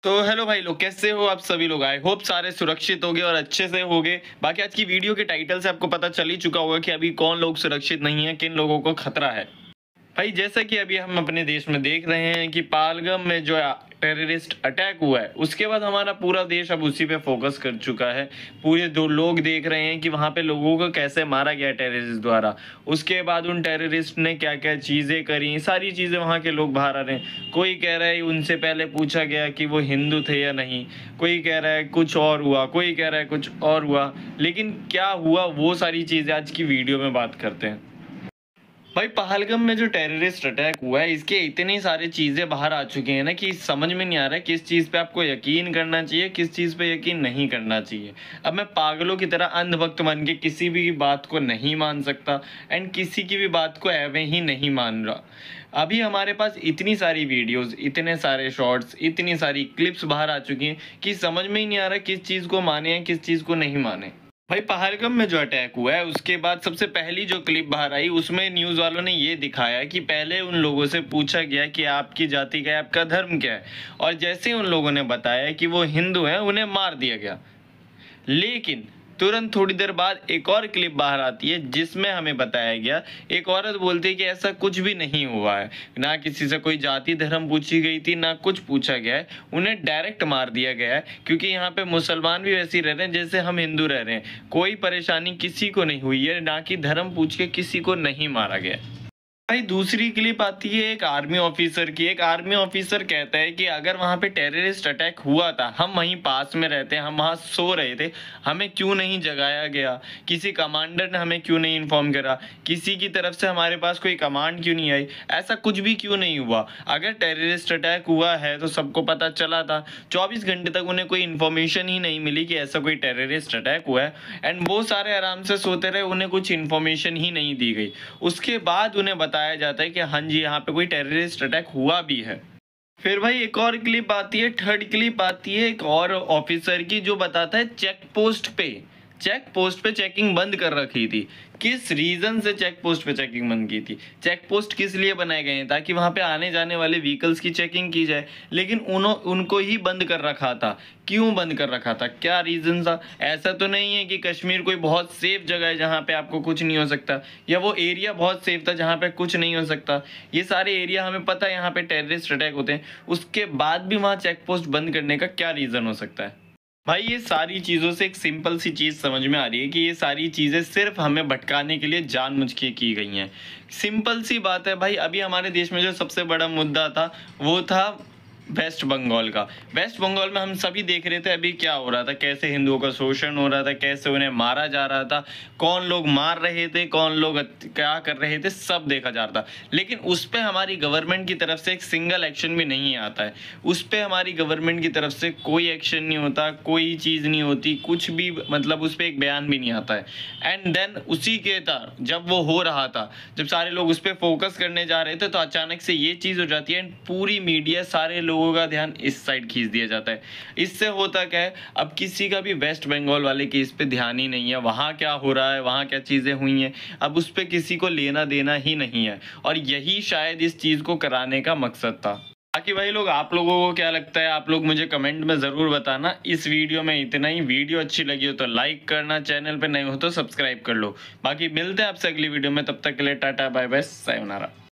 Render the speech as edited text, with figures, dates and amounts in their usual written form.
तो हेलो भाई लोग, कैसे हो आप सभी लोग। आई होप सारे सुरक्षित होगे और अच्छे से होगे। बाकी आज की वीडियो के टाइटल से आपको पता चल ही चुका होगा कि अभी कौन लोग सुरक्षित नहीं है, किन लोगों को खतरा है। भाई जैसा कि अभी हम अपने देश में देख रहे हैं कि पहलगाम में जो टेररिस्ट अटैक हुआ है, उसके बाद हमारा पूरा देश अब उसी पे फोकस कर चुका है। पूरे दो लोग देख रहे हैं कि वहाँ पे लोगों को कैसे मारा गया टेररिस्ट द्वारा। उसके बाद उन टेररिस्ट ने क्या क्या चीज़ें करी, सारी चीज़ें वहाँ के लोग बाहर आ रहे हैं। कोई कह रहा है उनसे पहले पूछा गया कि वो हिंदू थे या नहीं, कोई कह रहा है कुछ और हुआ, कोई कह रहा है कुछ और हुआ। लेकिन क्या हुआ वो सारी चीज़ें आज की वीडियो में बात करते हैं। भाई पहलगाम में जो टेररिस्ट अटैक हुआ है, इसके इतनी सारी चीज़ें बाहर आ चुकी हैं ना कि समझ में नहीं आ रहा है किस चीज़ पे आपको यकीन करना चाहिए, किस चीज़ पे यकीन नहीं करना चाहिए। अब मैं पागलों की तरह अंधभक्त बन के किसी भी बात को नहीं मान सकता एंड किसी की भी बात को एवं ही नहीं मान रहा। अभी हमारे पास इतनी सारी वीडियोस, इतने सारे शॉर्ट्स, इतनी सारी क्लिप्स बाहर आ चुकी हैं कि समझ में ही नहीं आ रहा किस चीज़ को माने हैं, किस चीज़ को नहीं माने। भाई पहलगाम में जो अटैक हुआ है, उसके बाद सबसे पहली जो क्लिप बाहर आई, उसमें न्यूज़ वालों ने ये दिखाया कि पहले उन लोगों से पूछा गया कि आपकी जाति क्या है, आपका धर्म क्या है, और जैसे ही उन लोगों ने बताया कि वो हिंदू हैं, उन्हें मार दिया गया। लेकिन तुरंत थोड़ी देर बाद एक और क्लिप बाहर आती है जिसमें हमें बताया गया, एक औरत बोलती है कि ऐसा कुछ भी नहीं हुआ है, ना किसी से कोई जाति धर्म पूछी गई थी, ना कुछ पूछा गया है, उन्हें डायरेक्ट मार दिया गया है। क्योंकि यहाँ पे मुसलमान भी वैसे ही रह रहे हैं जैसे हम हिंदू रह रहे हैं। कोई परेशानी किसी को नहीं हुई है, ना कि धर्म पूछ के किसी को नहीं मारा गया। भाई दूसरी क्लिप आती है एक आर्मी ऑफिसर की। एक आर्मी ऑफिसर कहता है कि अगर वहां पे टेररिस्ट अटैक हुआ था, हम वहीं पास में रहते हैं, हम वहां सो रहे थे, हमें क्यों नहीं जगाया गया, किसी कमांडर ने हमें क्यों नहीं इन्फॉर्म करा, किसी की तरफ से हमारे पास कोई कमांड क्यों नहीं आई, ऐसा कुछ भी क्यों नहीं हुआ। अगर टेररिस्ट अटैक हुआ है तो सबको पता चला था। 24 घंटे तक उन्हें कोई इन्फॉर्मेशन ही नहीं मिली कि ऐसा कोई टेररिस्ट अटैक हुआ है, एंड वो सारे आराम से सोते रहे, उन्हें कुछ इन्फॉर्मेशन ही नहीं दी गई। उसके बाद उन्हें बताया जाता है कि हाँ जी, यहाँ पे कोई टेररिस्ट अटैक हुआ भी है। फिर भाई एक और क्लिप आती है, थर्ड क्लिप आती है एक और ऑफिसर की, जो बताता है चेक पोस्ट पे चेकिंग बंद कर रखी थी। किस रीजन से चेक पोस्ट पे चेकिंग बंद की थी? चेक पोस्ट किस लिए बनाए गए हैं? ताकि वहां पे आने जाने वाले व्हीकल्स की चेकिंग की जाए। लेकिन उनको ही बंद कर रखा था। क्यों बंद कर रखा था, क्या रीजन था? ऐसा तो नहीं है कि कश्मीर कोई बहुत सेफ जगह है जहाँ पे आपको कुछ नहीं हो सकता, या वो एरिया बहुत सेफ था जहाँ पे कुछ नहीं हो सकता। ये सारे एरिया हमें पता है यहाँ पे टेररिस्ट अटैक होते हैं, उसके बाद भी वहाँ चेक पोस्ट बंद करने का क्या रीजन हो सकता है? भाई ये सारी चीज़ों से एक सिंपल सी चीज़ समझ में आ रही है कि ये सारी चीज़ें सिर्फ हमें भटकाने के लिए जानबूझ के की गई हैं। सिंपल सी बात है भाई, अभी हमारे देश में जो सबसे बड़ा मुद्दा था वो था वेस्ट बंगाल का। वेस्ट बंगाल में हम सभी देख रहे थे अभी क्या हो रहा था, कैसे हिंदुओं का शोषण हो रहा था, कैसे उन्हें मारा जा रहा था, कौन लोग मार रहे थे, कौन लोग क्या कर रहे थे, सब देखा जा रहा था। लेकिन उस पर हमारी गवर्नमेंट की तरफ से एक सिंगल एक्शन भी नहीं आता है। उस पर हमारी गवर्नमेंट की तरफ से कोई एक्शन नहीं होता, कोई चीज़ नहीं होती, कुछ भी, मतलब उस पर एक बयान भी नहीं आता है। एंड देन उसी के था, जब वो हो रहा था, जब सारे लोग उस पर फोकस करने जा रहे थे, तो अचानक से ये चीज़ हो जाती है एंड पूरी मीडिया, सारे लोगों का ध्यान इस साइड खींच दिया जाता है। इससे होता क्या है, अब किसी का भी वेस्ट बंगाल वाले केस पे ध्यान ही नहीं है, वहां क्या हो रहा है, वहां क्या चीजें हुई हैं, अब उस पे किसी को लेना देना ही नहीं है। और यही शायद इस चीज को कराने का मकसद था। बाकी भाई लोग, आप लोगों को क्या लगता है, आप लोग मुझे कमेंट में ज़रूर बताना। इस वीडियो में इतना ही। वीडियो अच्छी लगी हो तो लाइक करना, चैनल पे नए हो तो सब्सक्राइब कर लो। बाकी मिलते हैं आपसे अगली वीडियो में, तब तक के लिए टाटा बाय बाय, सायोनारा।